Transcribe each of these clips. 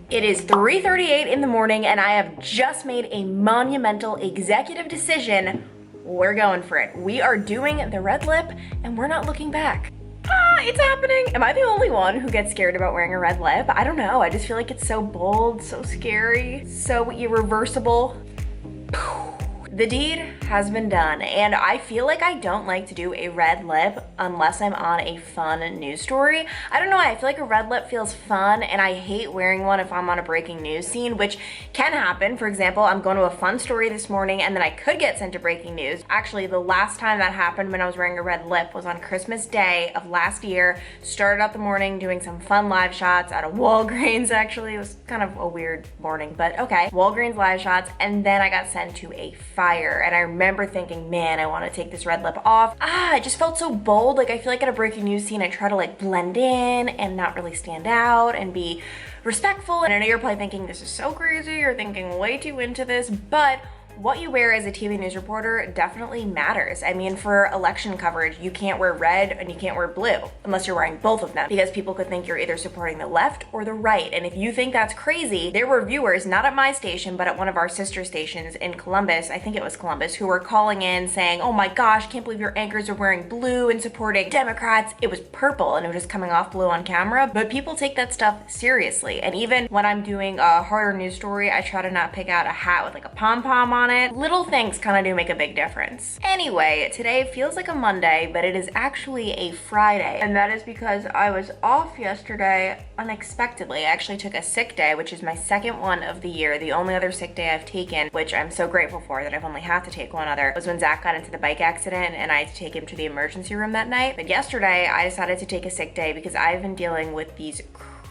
It is 3:38 in the morning and I have just made a monumental executive decision. We're going for it. We are doing the red lip and we're not looking back. It's happening. Am I the only one who gets scared about wearing a red lip? I don't know. I just feel like it's so bold, so scary, so irreversible. The deed has been done, and I feel like I don't like to do a red lip unless I'm on a fun news story. I don't know, I feel like a red lip feels fun, and I hate wearing one if I'm on a breaking news scene, which can happen. For example, I'm going to a fun story this morning, and then I could get sent to breaking news. Actually, the last time that happened when I was wearing a red lip was on Christmas Day of last year. Started out the morning doing some fun live shots at a Walgreens, actually. It was kind of a weird morning, but okay. Walgreens live shots, and then I got sent to a fire. And I remember thinking, man, I want to take this red lip off. It just felt so bold. Like, I feel like at a breaking news scene, I try to like blend in and not really stand out and be respectful. And I know you're probably thinking, this is so crazy. You're thinking way too into this, but what you wear as a TV news reporter definitely matters. I mean, for election coverage, you can't wear red and you can't wear blue unless you're wearing both of them, because people could think you're either supporting the left or the right. And if you think that's crazy, there were viewers, not at my station, but at one of our sister stations in Columbus, I think it was Columbus, who were calling in saying, oh my gosh, can't believe your anchors are wearing blue and supporting Democrats. It was purple and it was just coming off blue on camera, but people take that stuff seriously. And even when I'm doing a harder news story, I try to not pick out a hat with like a pom-pom on it. Little things kind of do make a big difference. Anyway, today feels like a Monday, but it is actually a Friday. And that is because I was off yesterday unexpectedly. I actually took a sick day, which is my second one of the year. The only other sick day I've taken, which I'm so grateful for that I've only had to take one other, was when Zach got into the bike accident and I had to take him to the emergency room that night. But yesterday I decided to take a sick day because I've been dealing with these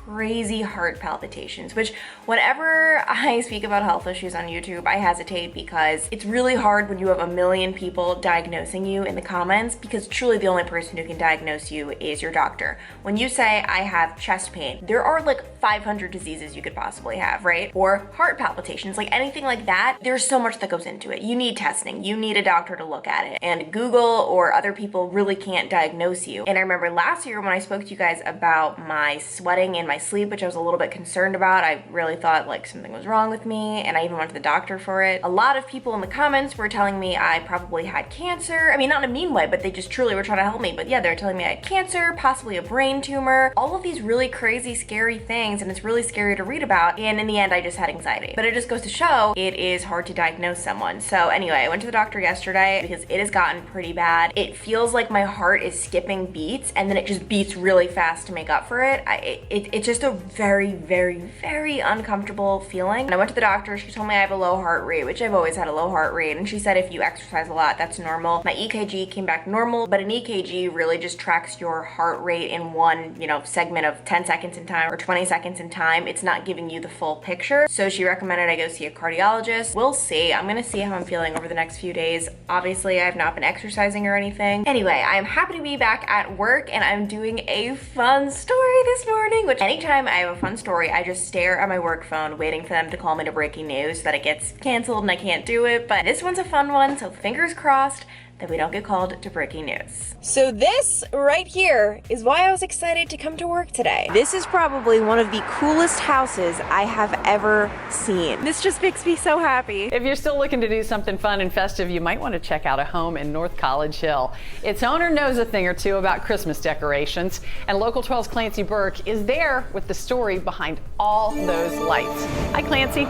crazy heart palpitations, which whenever I speak about health issues on YouTube, I hesitate because it's really hard when you have a million people diagnosing you in the comments, because truly the only person who can diagnose you is your doctor. When you say I have chest pain, there are like 500 diseases you could possibly have, right? Or heart palpitations, like anything like that, there's so much that goes into it. You need testing, you need a doctor to look at it, and Google or other people really can't diagnose you. And I remember last year when I spoke to you guys about my sweating and my sleep, which I was a little bit concerned about. I really thought like something was wrong with me, and I even went to the doctor for it. A lot of people in the comments were telling me I probably had cancer. I mean, not in a mean way, but they just truly were trying to help me. But yeah, they're telling me I had cancer, possibly a brain tumor, all of these really crazy, scary things, and it's really scary to read about. And in the end, I just had anxiety. But it just goes to show it is hard to diagnose someone. So anyway, I went to the doctor yesterday because it has gotten pretty bad. It feels like my heart is skipping beats, and then it just beats really fast to make up for it. It's just a very, very, very uncomfortable feeling. And I went to the doctor, she told me I have a low heart rate, which I've always had a low heart rate, and she said if you exercise a lot, that's normal. My EKG came back normal, but an EKG really just tracks your heart rate in one, segment of 10 seconds in time or 20 seconds in time. It's not giving you the full picture. So she recommended I go see a cardiologist. We'll see. I'm gonna see how I'm feeling over the next few days. Obviously, I have not been exercising or anything. Anyway, I'm happy to be back at work, and I'm doing a fun story this morning, which anytime I have a fun story, I just stare at my work phone waiting for them to call me to breaking news so that it gets canceled and I can't do it. But this one's a fun one, so fingers crossed that we don't get called to breaking news. So this right here is why I was excited to come to work today. This is probably one of the coolest houses I have ever seen. This just makes me so happy. If you're still looking to do something fun and festive, you might want to check out a home in North College Hill. Its owner knows a thing or two about Christmas decorations, and Local 12's Clancy Burke is there with the story behind all those lights. Hi, Clancy.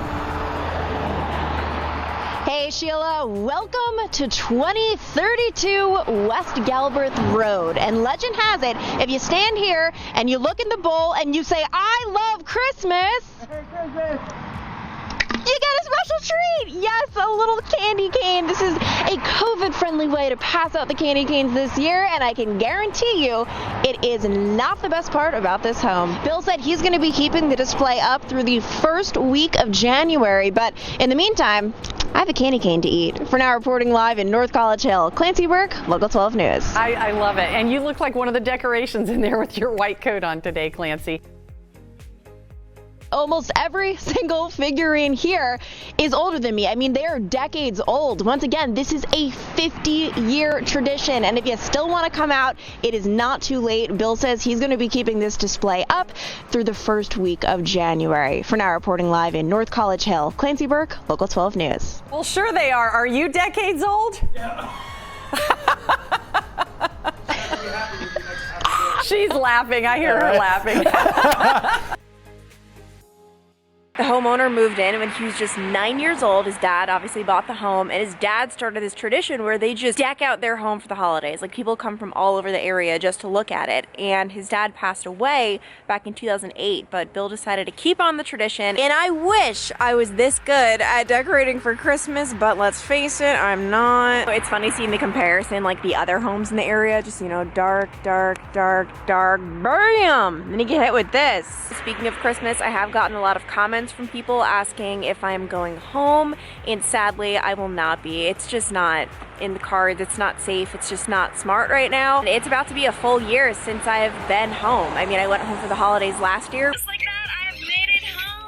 Hey Sheila, welcome to 2032 West Galbraith Road. And legend has it, if you stand here and you look in the bowl and you say, I love Christmas, you get a special treat. Yes, a little candy cane. This is a COVID-friendly way to pass out the candy canes this year, and I can guarantee you it is not the best part about this home. Bill said he's going to be keeping the display up through the first week of January, but in the meantime, I have a candy cane to eat. For now, reporting live in North College Hill, Clancy Burke, Local 12 News. I love it. And you look like one of the decorations in there with your white coat on today, Clancy. Almost every single figurine here is older than me. I mean, they are decades old. Once again, this is a 50-year tradition, and if you still want to come out, it is not too late. Bill says he's going to be keeping this display up through the first week of January. For now, reporting live in North College Hill, Clancy Burke, Local 12 News. Well, sure they are. Are you decades old? Yeah. She's laughing. I hear her laughing. The homeowner moved in when he was just 9 years old. His dad obviously bought the home, and his dad started this tradition where they just deck out their home for the holidays. Like, people come from all over the area just to look at it. And his dad passed away back in 2008, but Bill decided to keep on the tradition. And I wish I was this good at decorating for Christmas, but let's face it, I'm not. It's funny seeing the comparison, like the other homes in the area, just, you know, dark, dark, dark, dark, bam! Then you get hit with this. Speaking of Christmas, I have gotten a lot of comments from people asking if I'm going home, and sadly I will not be. It's just not in the cards. It's not safe. It's just not smart right now. It's about to be a full year since I have been home. I mean, I went home for the holidays last year. Just like that, I have made it home.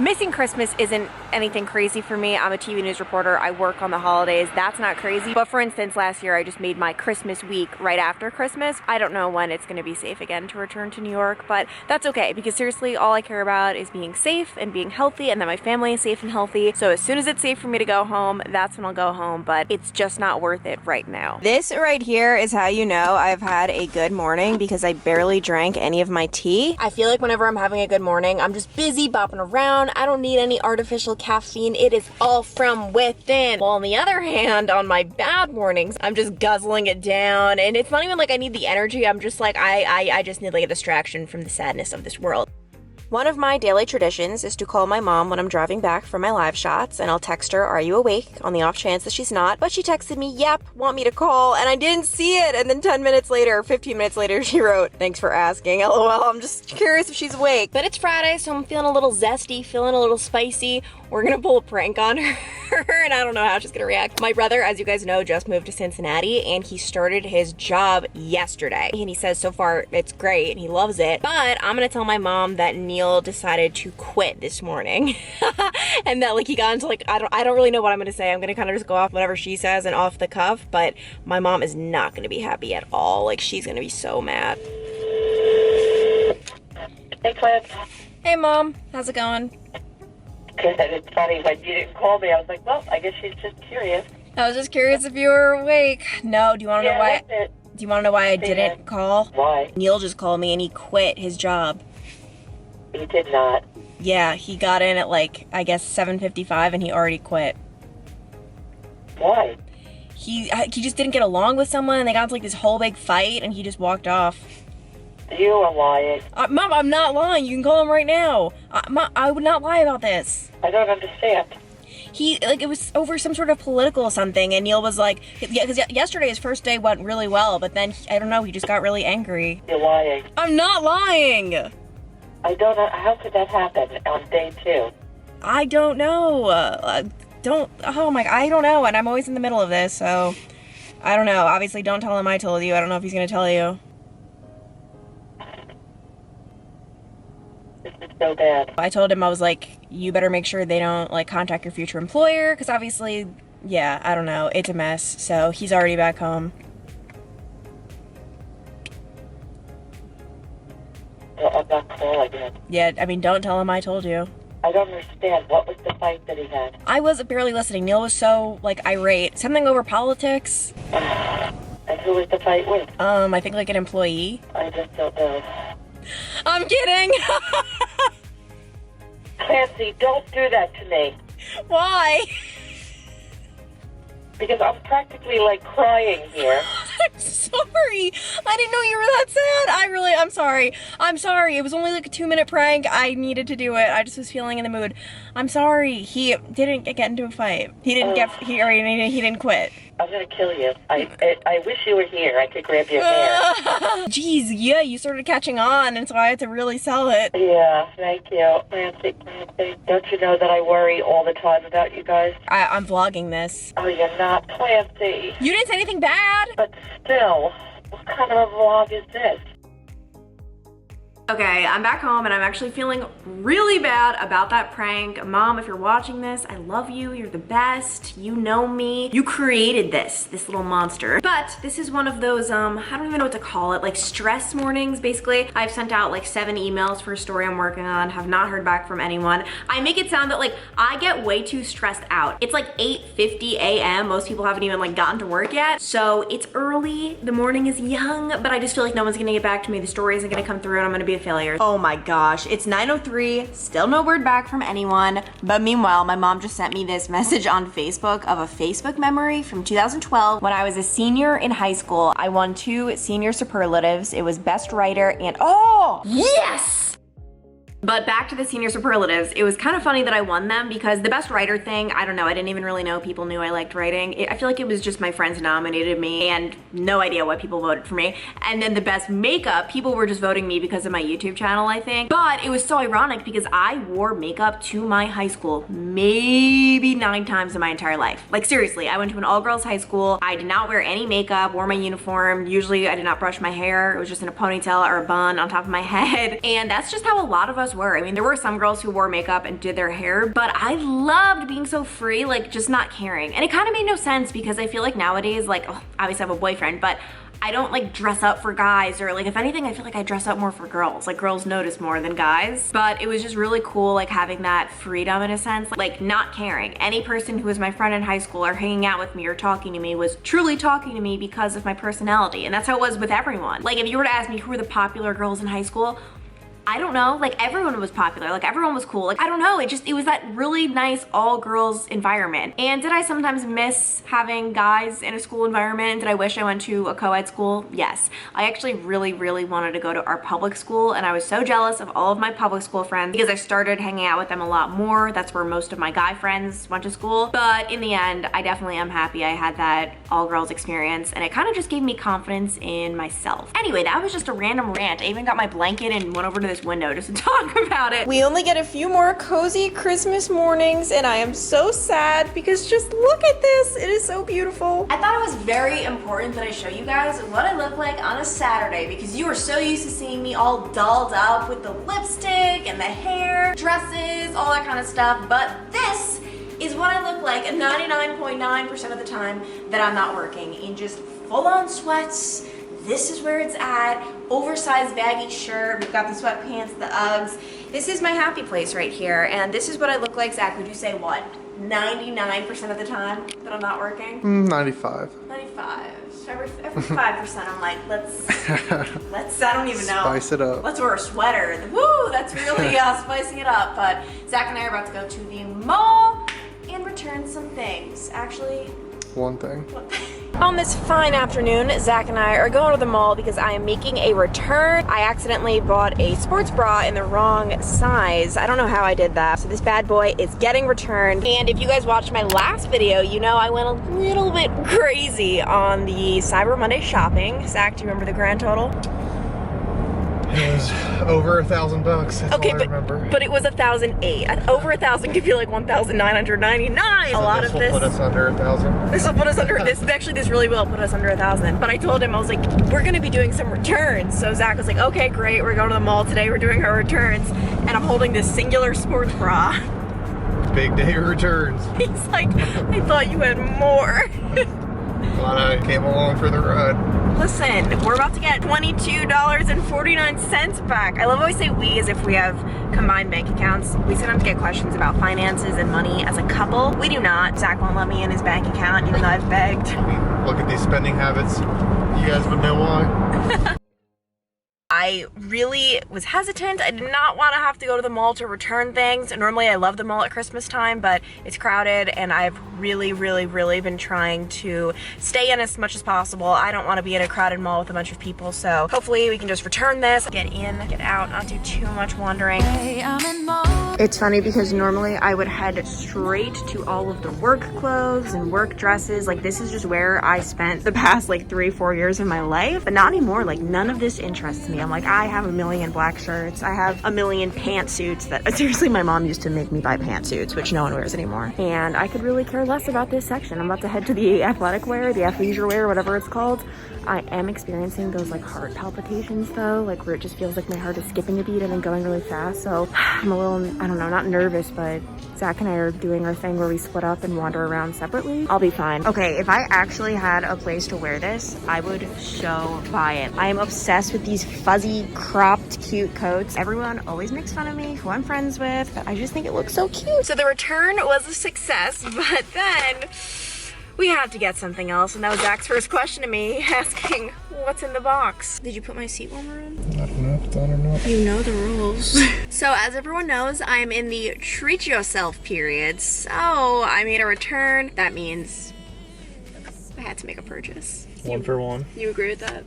Missing Christmas isn't anything crazy for me. I'm a TV news reporter. I work on the holidays. That's not crazy. But for instance, last year I just made my Christmas week right after Christmas. I don't know when it's going to be safe again to return to New York, but that's okay, because seriously, all I care about is being safe and being healthy, and that my family is safe and healthy. So as soon as it's safe for me to go home, that's when I'll go home, but it's just not worth it right now. This right here is how you know I've had a good morning, because I barely drank any of my tea. I feel like whenever I'm having a good morning, I'm just busy bopping around. I don't need any artificial caffeine. It is all from within. While on the other hand, on my bad mornings, I'm just guzzling it down, and it's not even like I need the energy. I'm just like, I just need like a distraction from the sadness of this world. One of my daily traditions is to call my mom when I'm driving back from my live shots, and I'll text her, "Are you awake?" on the off chance that she's not. But she texted me, "Yep, want me to call?" and I didn't see it. And then 10 minutes later, 15 minutes later, she wrote, "Thanks for asking, LOL. I'm just curious if she's awake." But it's Friday, so I'm feeling a little zesty, feeling a little spicy. We're gonna pull a prank on her, and I don't know how she's gonna react. My brother, as you guys know, just moved to Cincinnati, and he started his job yesterday. And he says so far it's great, and he loves it. But I'm gonna tell my mom that Neil decided to quit this morning. And that, like, he got into, like, I don't really know what I'm gonna say. I'm gonna kind of just go off whatever she says and off the cuff, but my mom is not gonna be happy at all. Like, she's gonna be so mad. Hey, Clint. Hey, Mom. How's it going? Good. It's funny, when you didn't call me, I was like, well, I guess she's just curious. I was just curious if you were awake. No, do you want to know why? That's it. Do you want to know why I didn't call? Why? Neil just called me and he quit his job. You did not. Yeah, he got in at, like, I guess 7:55 and he already quit. Why? He just didn't get along with someone, and they got into, like, this whole big fight, and he just walked off. You are lying. Mom, I'm not lying. You can call him right now. Mom, I would not lie about this. I don't understand. It was over some sort of political something, and Neil was like, yeah, because yesterday his first day went really well, but then, I don't know, he just got really angry. You're lying. I'm not lying. I don't know. How could that happen on day 2? I don't know. I don't know, and I'm always in the middle of this, so I don't know. Obviously, don't tell him I told you. I don't know if he's gonna tell you. This is so bad. I told him, I was like, you better make sure they don't, like, contact your future employer, because obviously, yeah, I don't know, it's a mess. So he's already back home. Well, I'm not calling him. Yeah, I mean, don't tell him I told you. I don't understand. What was the fight that he had? I was barely listening. Neil was so, like, irate. Something over politics. And who was the fight with? I think, like, an employee. I just don't know. I'm kidding. Clancy, don't do that to me. Why? Because I'm practically, like, crying here. I'm sorry. I didn't know you were that sad. I'm sorry. I'm sorry. It was only like a 2-minute prank. I needed to do it. I just was feeling in the mood. I'm sorry. He didn't get into a fight. He didn't quit. I'm gonna kill you. I wish you were here. I could grab your hair. Jeez, yeah, you started catching on, and so I had to really sell it. Yeah, thank you. Clancy, don't you know that I worry all the time about you guys? I'm vlogging this. Oh, you're not, Clancy. You didn't say anything bad. But still, what kind of a vlog is this? Okay, I'm back home and I'm actually feeling really bad about that prank. Mom, if you're watching this, I love you. You're the best. You know me. You created this little monster. But this is one of those, I don't even know what to call it, like stress mornings, basically. I've sent out like 7 emails for a story I'm working on, have not heard back from anyone. I make it sound that like I get way too stressed out. It's like 8:50 a.m. Most people haven't even like gotten to work yet. So it's early, the morning is young, but I just feel like no one's gonna get back to me. The story isn't gonna come through and I'm gonna be a failure. Oh my gosh, it's 9:03, still no word back from anyone. But meanwhile, my mom just sent me this message on Facebook of a Facebook memory from 2012 when I was a senior in high school. I won 2 senior superlatives. It was best writer and oh, yes! But back to the senior superlatives, it was kind of funny that I won them because the best writer thing, I don't know, I didn't even really know people knew I liked writing. I feel like it was just my friends nominated me and no idea why people voted for me. And then the best makeup, people were just voting me because of my YouTube channel, I think. But it was so ironic because I wore makeup to my high school maybe 9 times in my entire life. Like seriously, I went to an all-girls high school. I did not wear any makeup, wore my uniform. Usually I did not brush my hair. It was just in a ponytail or a bun on top of my head. And that's just how a lot of us were. I mean, there were some girls who wore makeup and did their hair, but I loved being so free, like just not caring. And it kind of made no sense because I feel like nowadays, like, oh, obviously I have a boyfriend, but I don't like dress up for guys, or like if anything, I feel like I dress up more for girls. Like girls notice more than guys. But it was just really cool like having that freedom in a sense, like not caring. Any person who was my friend in high school or hanging out with me or talking to me was truly talking to me because of my personality. And that's how it was with everyone. Like if you were to ask me who were the popular girls in high school, I don't know, like everyone was popular, like everyone was cool. Like I don't know, it was that really nice all girls environment. And did I sometimes miss having guys in a school environment? Did I wish I went to a co-ed school? Yes. I actually really wanted to go to our public school and I was so jealous of all of my public school friends because I started hanging out with them a lot more. That's where most of my guy friends went to school. But in the end, I definitely am happy I had that all girls experience and it kind of just gave me confidence in myself. Anyway, that was just a random rant. I even got my blanket and went over to this window just to talk about it. We only get a few more cozy Christmas mornings and I am so sad because just look at this. It is so beautiful. I thought it was very important that I show you guys what I look like on a Saturday because you are so used to seeing me all dolled up with the lipstick and the hair, dresses, all that kind of stuff. But this is what I look like 99.9% of the time that I'm not working, in just full-on sweats. This is where it's at. Oversized baggy shirt. We've got the sweatpants, the Uggs. This is my happy place right here. And this is what I look like. Zach, would you say what? 99% of the time that I'm not working? 95. 95. So every 5% I'm like, let's, I don't even know. Spice it up. Let's wear a sweater. Woo, that's really spicing it up. But Zach and I are about to go to the mall and return some things. Actually, One thing. On this fine afternoon, Zach and I are going to the mall because I am making a return. I accidentally bought a sports bra in the wrong size. I don't know how I did that. So this bad boy is getting returned. And if you guys watched my last video, you know I went a little bit crazy on the Cyber Monday shopping. Zach, do you remember the grand total? It was over $1,000. That's Okay, all I remember. but it was 1,008. Over 1,000 could be like 1,999. A lot of this. This will put us under 1,000. This will put us under this. Actually, this really will put us under 1,000. But I told him, I was like, we're gonna be doing some returns. So Zach was like, okay, great. We're going to the mall today. We're doing our returns, and I'm holding this singular sports bra. Big day of returns. He's like, I thought you had more. Glad I came along for the ride. Listen, we're about to get $22.49 back. I love how we say we as if we have combined bank accounts. We sometimes get questions about finances and money as a couple. We do not. Zach won't let me in his bank account even though I've begged. Look at these spending habits. You guys would know why. I really was hesitant. I did not want to have to go to the mall to return things. Normally I love the mall at Christmas time, but it's crowded and I've really been trying to stay in as much as possible. I don't want to be in a crowded mall with a bunch of people, so hopefully we can just return this, get in, get out, not do too much wandering. It's funny because normally I would head straight to all of the work clothes and work dresses. Like this is just where I spent the past like 3-4 years of my life, but not anymore. Like none of this interests me. I'm like, Like, I have a million black shirts. I have a million pantsuits that, seriously, my mom used to make me buy pantsuits, which no one wears anymore. And I could really care less about this section. I'm about to head to the athletic wear, the athleisure wear, whatever it's called. I am experiencing those like heart palpitations though, like where it just feels like my heart is skipping a beat and then going really fast. So I'm a little, I don't know, not nervous, but Zach and I are doing our thing where we split up and wander around separately. I'll be fine. Okay, if I actually had a place to wear this, I would so buy it. I am obsessed with these fuzzy, cropped, cute coats. Everyone always makes fun of me, who I'm friends with, but I just think it looks so cute. So the return was a success, but then we had to get something else, and that was Zach's first question to me, asking, what's in the box? Did you put my seat warmer on? I don't know if it's on or not. You know the rules. So as everyone knows, I am in the treat yourself period, so I made a return. That means I had to make a purchase. One for one. You agree with that?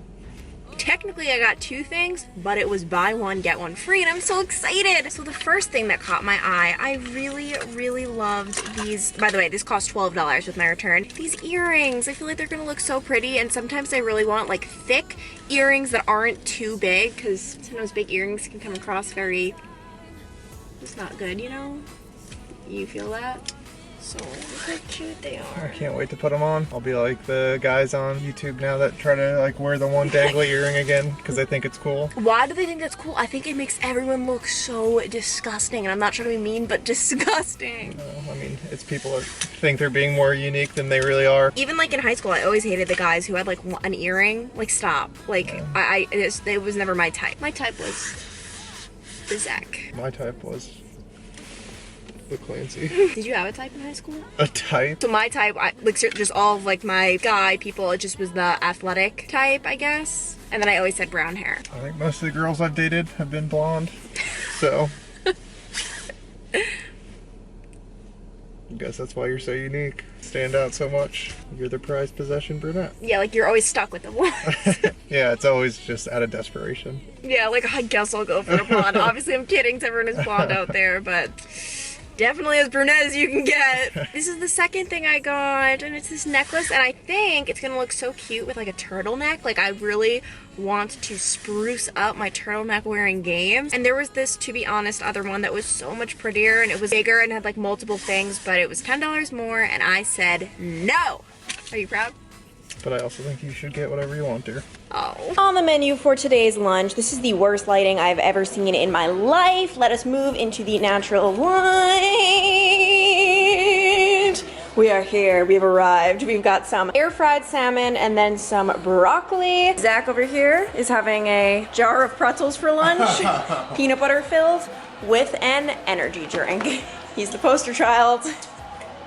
Technically, I got two things, but it was buy one, get one free, and I'm so excited. So the first thing that caught my eye, I really, really loved these. By the way, this cost $12 with my return. These earrings, I feel like they're gonna look so pretty, and sometimes I really want like thick earrings that aren't too big, because sometimes big earrings can come across very, it's not good, you know? You feel that? So look how cute they are. I can't wait to put them on. I'll be like the guys on YouTube now that try to like wear the one dangly earring again because they think it's cool. Why do they think that's cool? I think it makes everyone look so disgusting, and I'm not trying to be mean, but disgusting. I mean, it's people that think they're being more unique than they really are. Even like in high school, I always hated the guys who had like an earring. Like, stop. Like, it was never my type. My type was the Zach. My type was the Clancy. Did you have a type in high school? A type? So my type, like just all of like my guy people, it just was the athletic type, I guess. And then I always had brown hair. I think most of the girls I've dated have been blonde. So I guess that's why you're so unique. Stand out so much. You're the prized possession brunette. Yeah, like you're always stuck with the one. Yeah, it's always just out of desperation. Yeah, like I guess I'll go for a blonde. Obviously I'm kidding to everyone who's blonde out there, but definitely as brunette as you can get. This is the second thing I got, and it's this necklace, and I think it's gonna look so cute with like a turtleneck. Like, I really want to spruce up my turtleneck wearing game. And there was this, to be honest, other one that was so much prettier, and it was bigger and had like multiple things, but it was $10 more, and I said no. Are you proud? But I also think you should get whatever you want, dear. Oh. On the menu for today's lunch, this is the worst lighting I've ever seen in my life. Let us move into the natural light. We are here, we've arrived. We've got some air fried salmon and then some broccoli. Zach over here is having a jar of pretzels for lunch, peanut butter filled, with an energy drink. He's the poster child.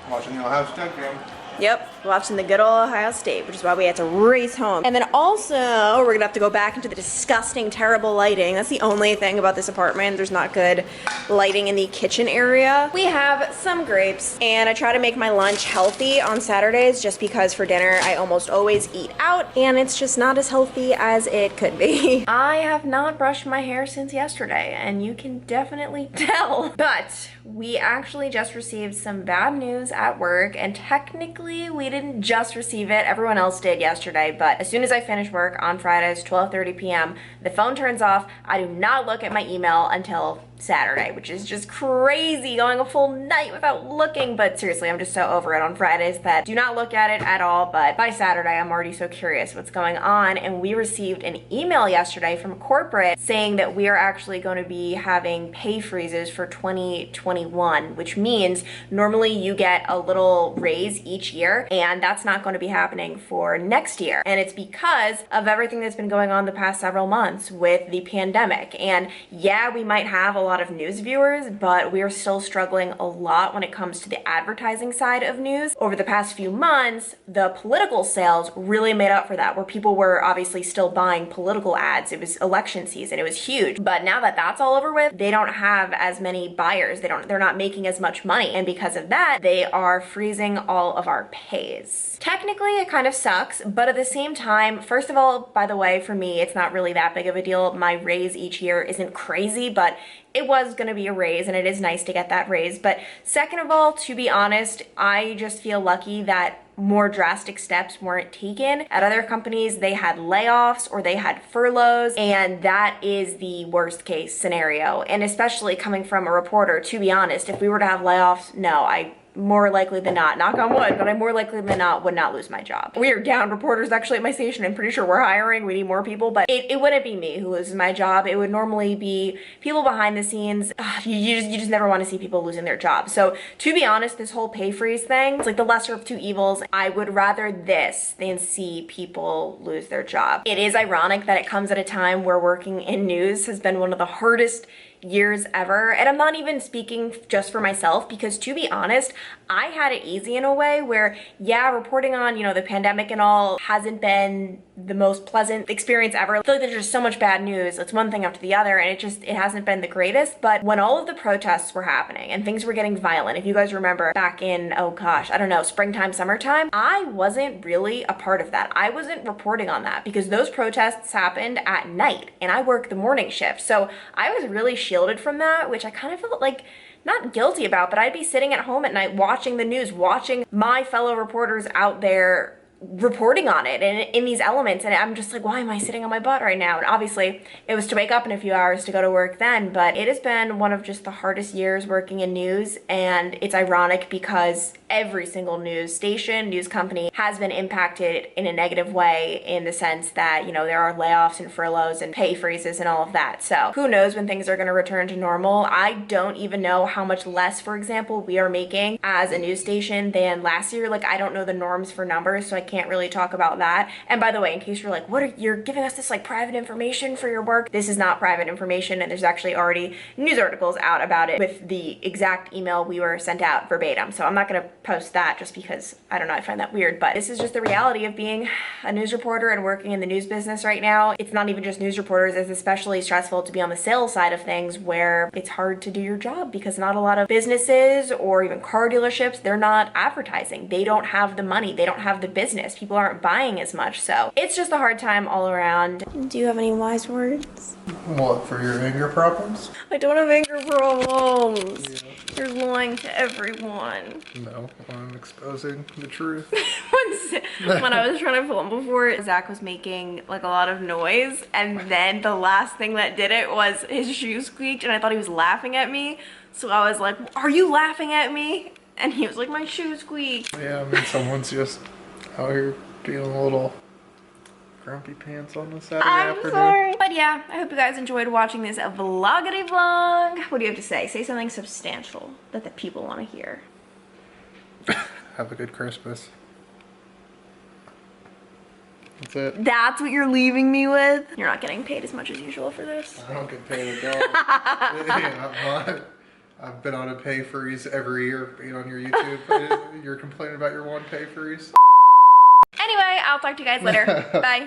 Watching the Ohio State game. Yep, watching the good old Ohio State, which is why we had to race home. And then also, we're gonna have to go back into the disgusting, terrible lighting. That's the only thing about this apartment. There's not good lighting in the kitchen area. We have some grapes, and I try to make my lunch healthy on Saturdays just because for dinner I almost always eat out, and it's just not as healthy as it could be. I have not brushed my hair since yesterday, and you can definitely tell. But we actually just received some bad news at work, and technically we didn't just receive it, everyone else did yesterday, but as soon as I finish work on Fridays, 12:30 p.m., the phone turns off. I do not look at my email until Saturday, which is just crazy, going a full night without looking, but seriously, I'm just so over it on Fridays that do not look at it at all, but by Saturday, I'm already so curious what's going on, and we received an email yesterday from corporate saying that we are actually going to be having pay freezes for 2021, which means normally you get a little raise each year, and that's not going to be happening for next year, and it's because of everything that's been going on the past several months with the pandemic. And yeah, we might have a lot of news viewers, but we are still struggling a lot when it comes to the advertising side of news. Over the past few months, the political sales really made up for that, where people were obviously still buying political ads. It was election season, it was huge. But now that that's all over with, they don't have as many buyers. They're not making as much money. And because of that, they are freezing all of our pays. Technically, it kind of sucks, but at the same time, first of all, by the way, for me, it's not really that big of a deal. My raise each year isn't crazy, but it was going to be a raise, and it is nice to get that raise. But second of all, to be honest, I just feel lucky that more drastic steps weren't taken. At other companies, they had layoffs or they had furloughs, and that is the worst case scenario. And especially coming from a reporter, to be honest, if we were to have layoffs, no, I more likely than not, knock on wood, but I more likely than not would not lose my job. We are down reporters actually at my station. I'm pretty sure we're hiring. We need more people, but it wouldn't be me who loses my job. It would normally be people behind the scenes. You just never want to see people losing their jobs. So to be honest, this whole pay freeze thing, it's like the lesser of two evils. I would rather this than see people lose their job. It is ironic that it comes at a time where working in news has been one of the hardest years ever. And I'm not even speaking just for myself, because to be honest, I had it easy in a way where, yeah, reporting on, the pandemic and all hasn't been the most pleasant experience ever. I feel like there's just so much bad news. It's one thing after the other, and it hasn't been the greatest. But when all of the protests were happening and things were getting violent, if you guys remember back in, oh gosh, I don't know, springtime, summertime, I wasn't really a part of that. I wasn't reporting on that because those protests happened at night and I work the morning shift. So I was really shielded from that, which I kind of felt like not guilty about, but I'd be sitting at home at night watching the news, watching my fellow reporters out there reporting on it and in these elements, and I'm just like, why am I sitting on my butt right now? And obviously it was to wake up in a few hours to go to work then, but it has been one of just the hardest years working in news. And it's ironic because every single news station, news company has been impacted in a negative way, in the sense that, there are layoffs and furloughs and pay freezes and all of that. So who knows when things are going to return to normal. I don't even know how much less, for example, we are making as a news station than last year. Like, I don't know the norms for numbers, so I can't really talk about that. And by the way, in case you're like, you're giving us this like private information for your work, this is not private information, and there's actually already news articles out about it with the exact email we were sent out verbatim. So I'm not going to post that just because, I don't know, I find that weird, but this is just the reality of being a news reporter and working in the news business right now. It's not even just news reporters, it's especially stressful to be on the sales side of things, where it's hard to do your job because not a lot of businesses or even car dealerships, they're not advertising. They don't have the money, they don't have the business. People aren't buying as much, so it's just a hard time all around. Do you have any wise words? What, for your anger problems? I don't have anger problems. Yeah. You're lying to everyone. No, I'm exposing the truth. When I was trying to film before, Zach was making like a lot of noise, and then the last thing that did it was his shoe squeaked, and I thought he was laughing at me. So I was like, are you laughing at me? And he was like, my shoe squeaked. Yeah, I mean, someone's just out here being a little grumpy pants on the Saturday afternoon. Sorry. But yeah, I hope you guys enjoyed watching this vloggity vlog. What do you have to say? Say something substantial that the people want to hear. Have a good Christmas. That's it. That's what you're leaving me with? You're not getting paid as much as usual for this? I don't get paid at all. Yeah, I've been on a pay freeze every year being on your YouTube. You're complaining about your one pay freeze? Anyway, I'll talk to you guys later. Bye.